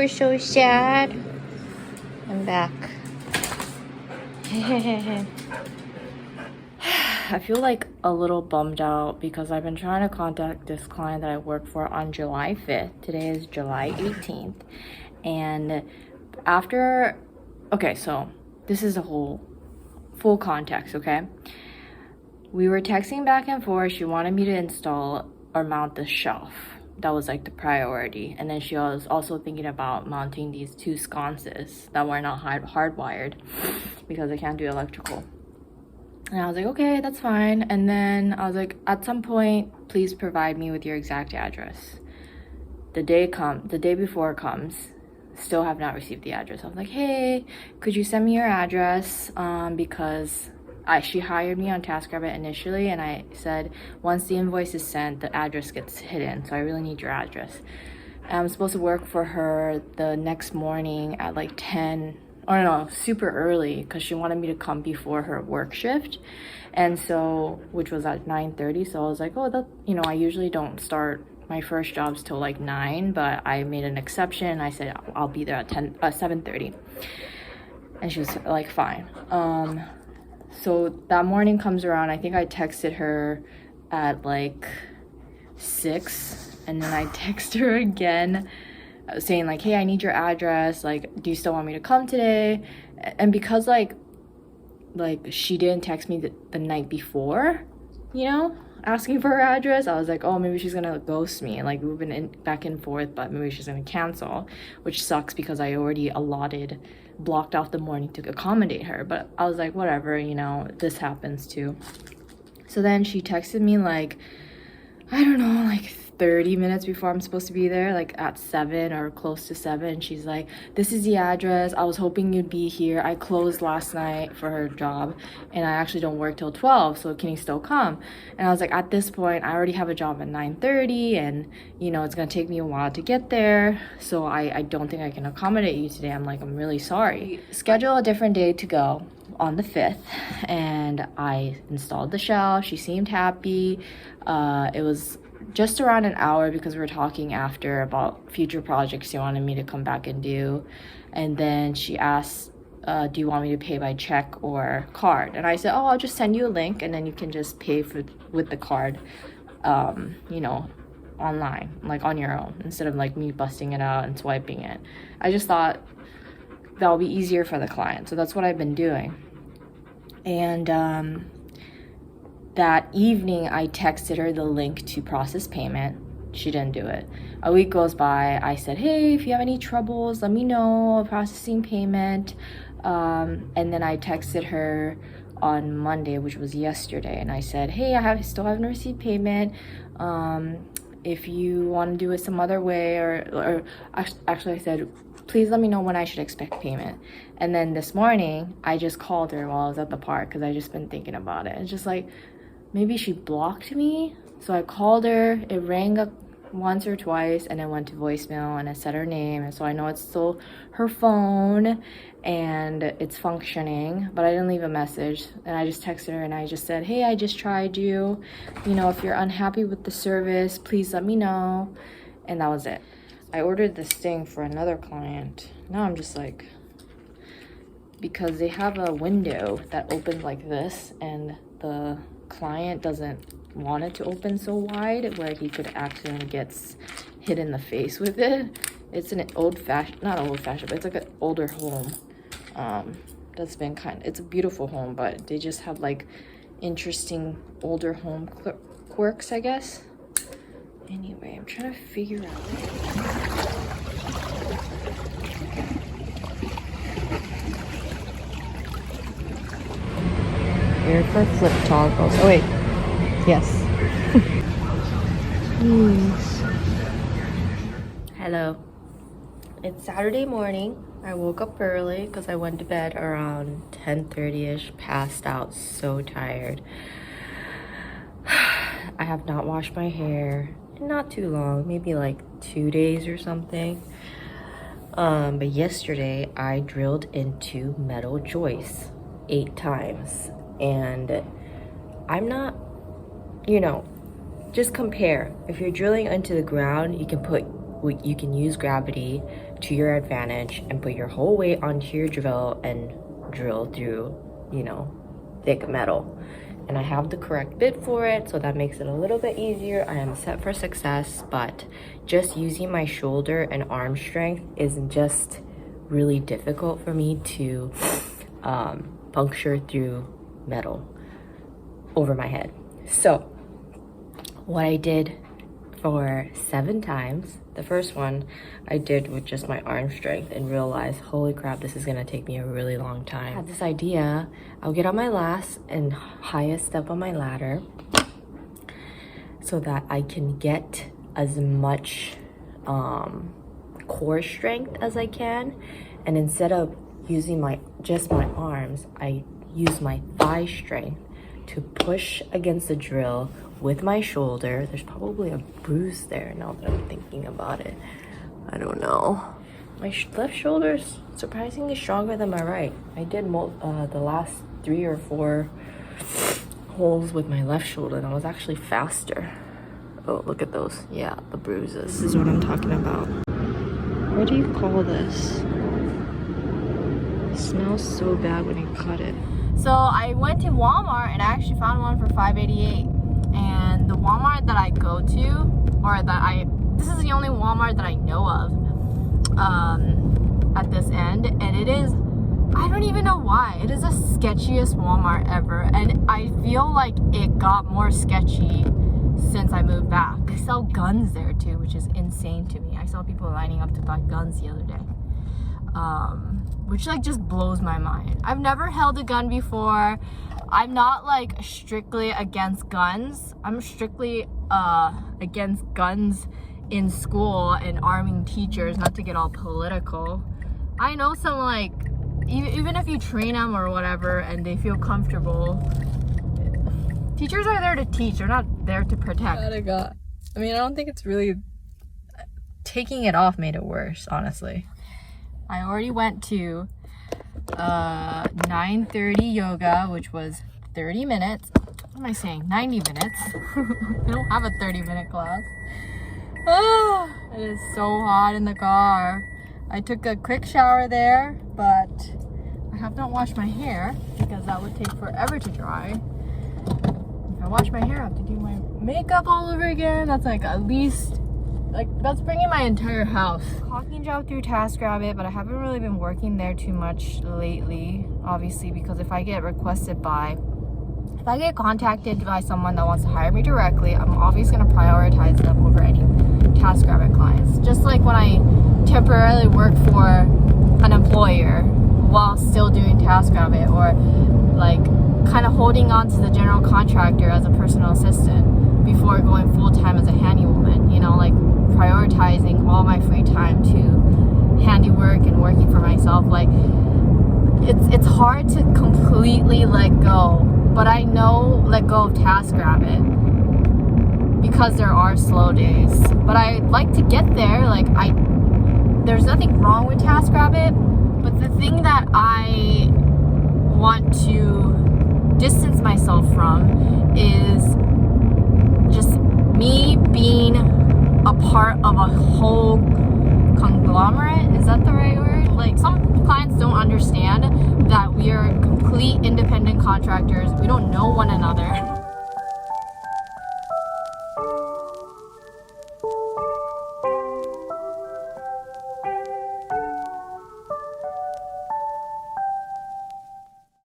were so sad. I'm back. I feel like a little bummed out because I've been trying to contact this client that I work for on July 5th. Today is July 18th. And after, okay, so this is the whole full context, okay? We were texting back and forth. She wanted me to install or mount the shelf. That was like the priority. And then she was also thinking about mounting these two sconces that were not hardwired because I can't do electrical. And I was like, okay, that's fine. And then I was like, at some point, please provide me with your exact address. The day before comes, still have not received the address. I was like, hey, could you send me your address? Because she hired me on Taskrabbit initially, and I said, once the invoice is sent, the address gets hidden. So I really need your address. And I'm supposed to work for her the next morning at like 10, or no, super early, because she wanted me to come before her work shift. And so, which was at 9:30. So I was like, oh, that, you know, I usually don't start my first jobs till like 9, but I made an exception. I said, I'll be there at 7:30. And she was like, fine. So that morning comes around. I think I texted her at like 6, and then I text her again saying like, hey, I need your address. Like, do you still want me to come today? And because like she didn't text me the night before, you know, asking for her address, I was like, oh, maybe she's gonna ghost me. Like, we've been back and forth, but maybe she's gonna cancel, which sucks because I already blocked off the morning to accommodate her. But I was like, whatever, you know, this happens too. So then she texted me like, I don't know, like 30 minutes before I'm supposed to be there, like at 7 or close to 7. She's like, this is the address. I was hoping you'd be here. I closed last night for her job, and I actually don't work till 12, so can you still come? And I was like, at this point, I already have a job at 9:30, and you know, it's gonna take me a while to get there, so I don't think I can accommodate you today. I'm like, I'm really sorry. Schedule a different day to go on the 5th, and I installed the shelf. She seemed happy. It was just around an hour because we were talking after about future projects she wanted me to come back and do. And then she asked, do you want me to pay by check or card? And I said, oh, I'll just send you a link, and then you can just pay with the card, you know, online, like on your own, instead of like me busting it out and swiping it. I just thought that would be easier for the client, so that's what I've been doing. And that evening, I texted her the link to process payment. She didn't do it. A week goes by. I said, hey, if you have any troubles, let me know, processing payment. And then I texted her on Monday, which was yesterday, and I said, hey, still haven't received payment. If you want to do it some other way, or actually I said, please let me know when I should expect payment. And then this morning, I just called her while I was at the park because I just been thinking about it. It's just like, maybe she blocked me. So I called her, it rang up once or twice, and it went to voicemail, and I said her name, and so I know it's still her phone and it's functioning, but I didn't leave a message. And I just texted her and I just said, hey, I just tried you. You know, if you're unhappy with the service, please let me know. And that was it. I ordered this thing for another client. Now I'm just like, because they have a window that opens like this, and the client doesn't want it to open so wide where he could accidentally get hit in the face with it. It's an not old-fashioned, but it's like an older home that's been it's a beautiful home, but they just have like interesting older home quirks, I guess. Anyway, I'm trying to figure out. Here for flip toggles. Oh wait, yes. Hello. It's Saturday morning. I woke up early because I went to bed around 10:30ish, passed out, so tired. I have not washed my hair in not too long, maybe like 2 days or something. But yesterday I drilled into metal joists 8 times, and I'm not, you know, just compare. If you're drilling into the ground, you can put you can use gravity to your advantage and put your whole weight onto your drill and drill through, you know, thick metal. And I have the correct bit for it, so that makes it a little bit easier. I am set for success, but just using my shoulder and arm strength is just really difficult for me to puncture through metal over my head. So what I did for 7 times, the first one I did with just my arm strength and realized, holy crap, this is gonna take me a really long time. I had this idea, I'll get on my last and highest step on my ladder so that I can get as much core strength as I can, and instead of using just my arms, I use my thigh strength to push against the drill with my shoulder. There's probably a bruise there now that I'm thinking about it. I don't know. My left shoulder is surprisingly stronger than my right. I did the last 3 or 4 holes with my left shoulder and I was actually faster. Oh, look at those. Yeah, the bruises. This is what I'm talking about. What do you call this? It smells so bad when you cut it. So I went to Walmart and I actually found one for $5.88. And the Walmart that I go to, or this is the only Walmart that I know of at this end, and it is, I don't even know why, it is the sketchiest Walmart ever, and I feel like it got more sketchy since I moved back. They sell guns there too, which is insane to me. I saw people lining up to buy guns the other day, which like just blows my mind. I've never held a gun before. I'm not like strictly against guns. I'm strictly against guns in school and arming teachers, not to get all political. I know some, like, even if you train them or whatever and they feel comfortable, teachers are there to teach, they're not there to protect. I mean, I don't think it's really, taking it off made it worse, honestly. I already went to 9:30 yoga, which was 30 minutes. What am I saying? 90 minutes. I don't have a 30-minute class. Oh, it is so hot in the car. I took a quick shower there, but I have not washed my hair because that would take forever to dry. If I wash my hair, I have to do my makeup all over again. That's like at least, like, that's bringing my entire house. Clocking job through Taskrabbit, but I haven't really been working there too much lately, obviously, because if I get contacted by someone that wants to hire me directly, I'm obviously going to prioritize them over any Taskrabbit clients. Just like when I temporarily work for an employer while still doing Taskrabbit, or like kind of holding on to the general contractor as a personal assistant before going full-time as a handywoman, you know, like prioritizing all my free time to handiwork and working for myself. Like, it's hard to completely let go, but I know let go of Taskrabbit because there are slow days, but I like to get there. Like, there's nothing wrong with Taskrabbit, but the thing that I want to distance myself from is just me being a part of a whole conglomerate. Is that the right word? Like, some clients don't understand that we are complete independent contractors. We don't know one another.